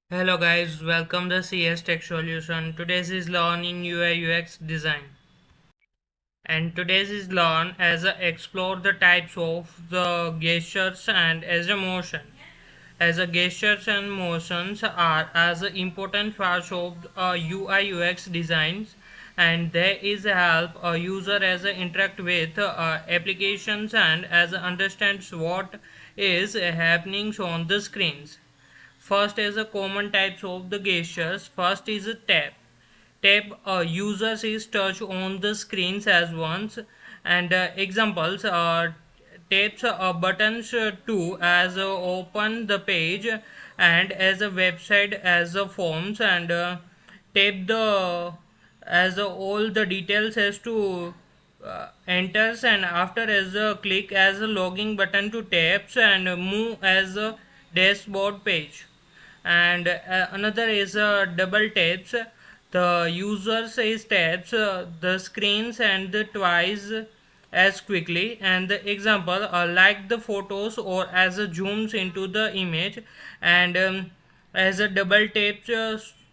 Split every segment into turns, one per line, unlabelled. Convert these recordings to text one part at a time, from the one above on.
Hello guys, welcome to CS Tech Solution. Today's is learn in UI/UX design. And today's is learn as a explore the types of the gestures and as a motion. As a gestures and motions are as a important parts of UI/UX designs, and there is a help a user as a interact with applications and as a understands what is happening on the screens. First is a common types of the gestures. First is a tap. Tap users is touch on the screens as once, and examples are taps buttons to as open the page and as a website as a forms, and tap the as all the details as to enters, and after as a click as a logging button to taps and move as a dashboard page. And another is double taps. The user says taps the screens and the twice as quickly, and the example like the photos or as a zooms into the image, and as a double tap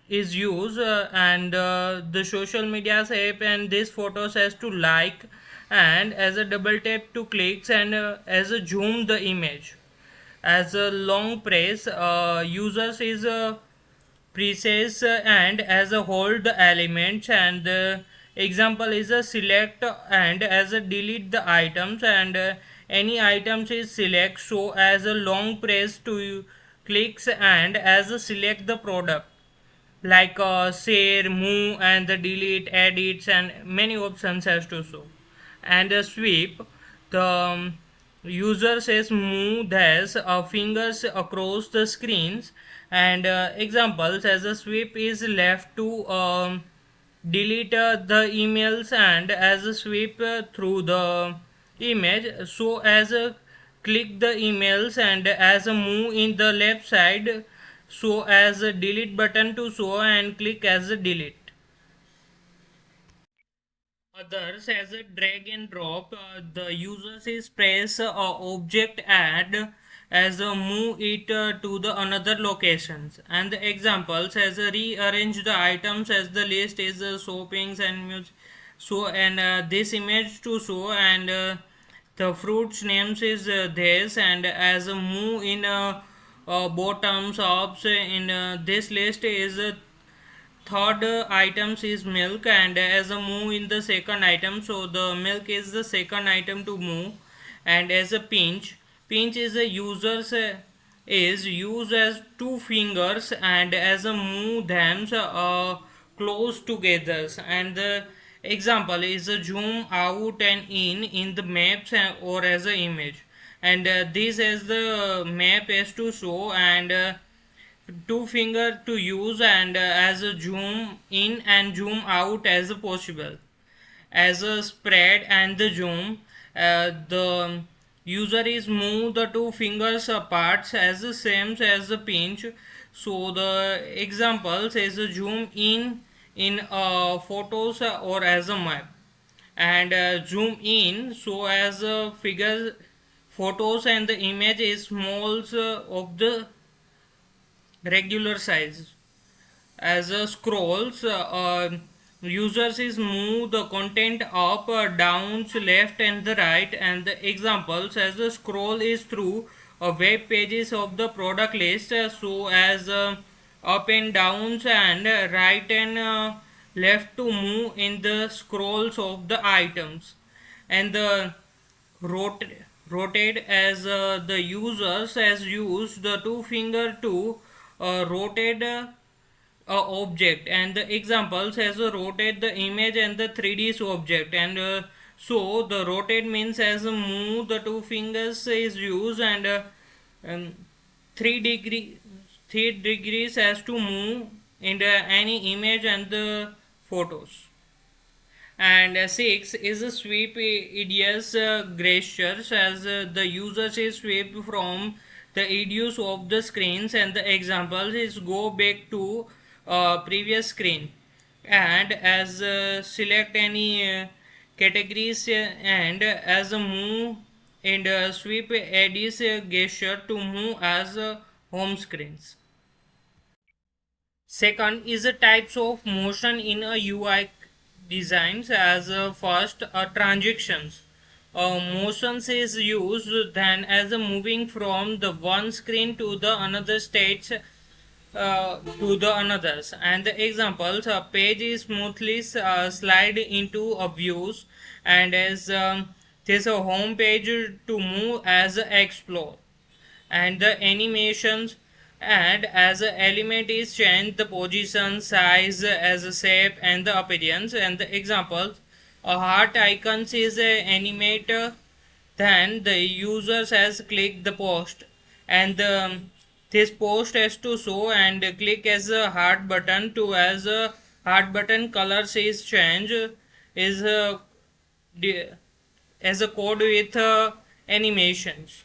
is used, and the social media app and these photos as to like, and as a double tap to clicks, and as a zoom the image. As a long press users is a precise, and as a hold the elements, and the example is a select and as a delete the items, and any items is select, so as a long press to clicks, and as a select the product like share, move, and the delete, edits, and many options as to show. And a sweep, the user says move dash fingers across the screens, and examples as a sweep is left to delete the emails, and as a sweep through the image, so as a click the emails, and as a move in the left side, so as a delete button to show and click as a delete. Others as a drag and drop, the users is press object add as a move it to the another locations, and the examples as a rearrange the items as the list is shoppings and music, so, and this image to show, and the fruits names is this, and as a move in bottoms ups in this list is third items is milk, and as a move in the second item, so the milk is the second item to move. And as a pinch is a users is used as two fingers, and as a move them close together, and the example is a zoom out and in the maps or as a image, and this as the map is to show, and two finger to use, and as a zoom in and zoom out as a possible. As a spread and the zoom, the user is move the two fingers apart as the same as the pinch, so the examples is a zoom in photos or as a map, and zoom in so as a figure photos, and the image is small of the regular size. As a scrolls, users is move the content up, down, left, and the right, and the examples as a scroll is through web pages of the product list, so as up and downs, and right and left to move in the scrolls of the items, and the rot- rotate as the users as use the two finger to rotate a object, and the examples as a rotate the image and the 3D object, and so the rotate means as a move the two fingers is used, and um, 3 degree 3 degrees as to move in any image and the photos. And 6 is a sweep ideas gestures, as the users is sweep from the ideas of the screens, and the examples is go back to previous screen, and as select any categories, and as a move, and sweep edits gesture to move as home screens. Second is the types of motion in a UI designs as first transactions. Motions is used then as a moving from the one screen to the another state to the another's, and the examples a page is smoothly slide into a views, and as there's a home page to move as a explore, and the animations and as a element is change the position size as a shape and the appearance, and the examples a heart icons is a animator then the users has clicked the post, and this post has to show and click as a heart button to as a heart button colors is change is as a code with animations,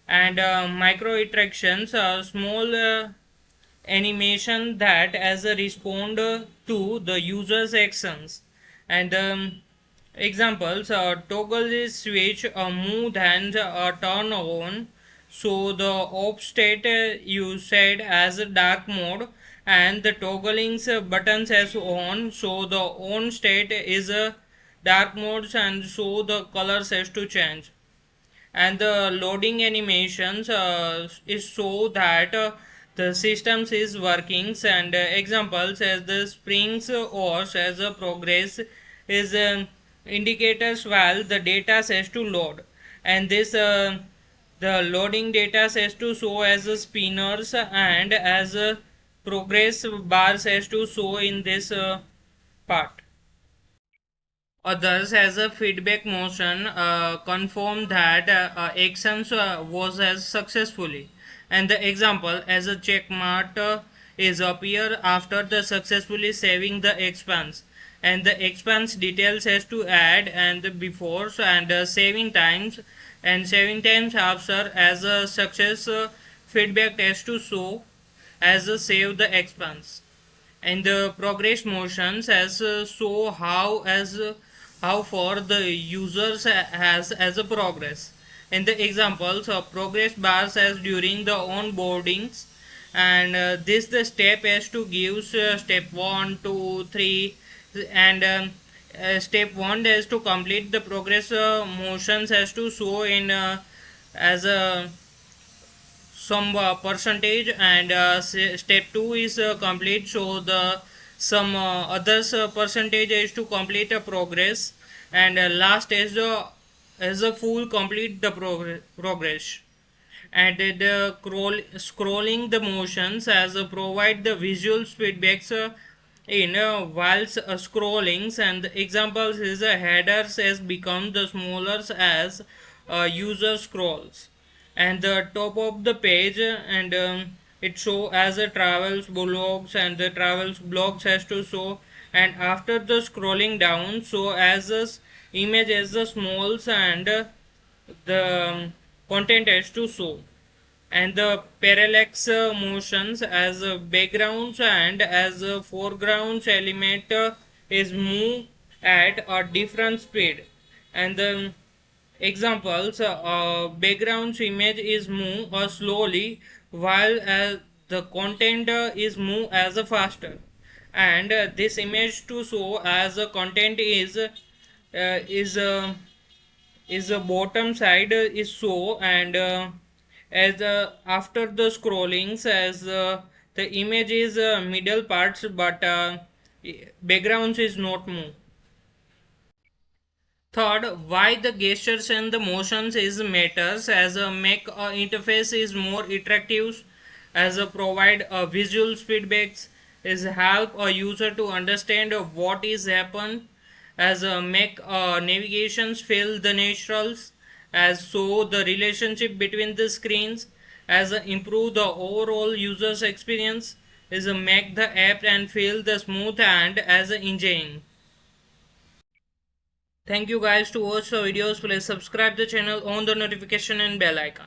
and micro interactions are small animation that as a respond to the user's actions, and examples toggle is switch move and turn on, so the off state you set as a dark mode, and the toggling buttons as on, so the on state is a dark mode, and so the colors has to change, and the loading animations is so that the systems is working, and examples as the springs or as a progress is indicators while the data has to load, and this the loading data has to show as a spinners, and as a progress bars has to show in this part. Others as a feedback motion confirm that actions was as successfully, and the example as a check mark is appear after the successfully saving the expense, and the expense details has to add and the before, and saving times after as a success feedback has to show as a save the expense, and the progress motions as so how for the users has as a progress, in the examples of progress bars as during the onboardings, and this the step has to give step 1 2 3, and step 1 has to complete the progress motions has to show in as a some percentage, and step 2 is complete, so the some others percentage is to complete a progress, and last is a full complete the progress, and the scrolling the motions as provide the visual feedbacks in whilst scrollings, and the examples is headers has become the smaller as user scrolls, and the top of the page, and it show as a travels blogs, and the travels blogs has to show, and after the scrolling down so as a image as the smalls, and the content has to show, and the parallax motions as backgrounds, and as foregrounds element is move at a different speed, and the examples backgrounds image is move slowly while the content is move as a faster, and this image to show as a content is is a bottom side is so, and as after the scrollings as the image is middle parts, but backgrounds is not move. Third, why the gestures and the motions is matters as a make a interface is more interactive, as a provide a visual feedbacks, is help a user to understand what is happen, as a make navigations feel the naturals, as so the relationship between the screens, as a improve the overall user's experience, is a make the app and feel the smooth and as a enjoying. Thank you guys to watch the videos. Please subscribe the channel, on the notification and bell icon.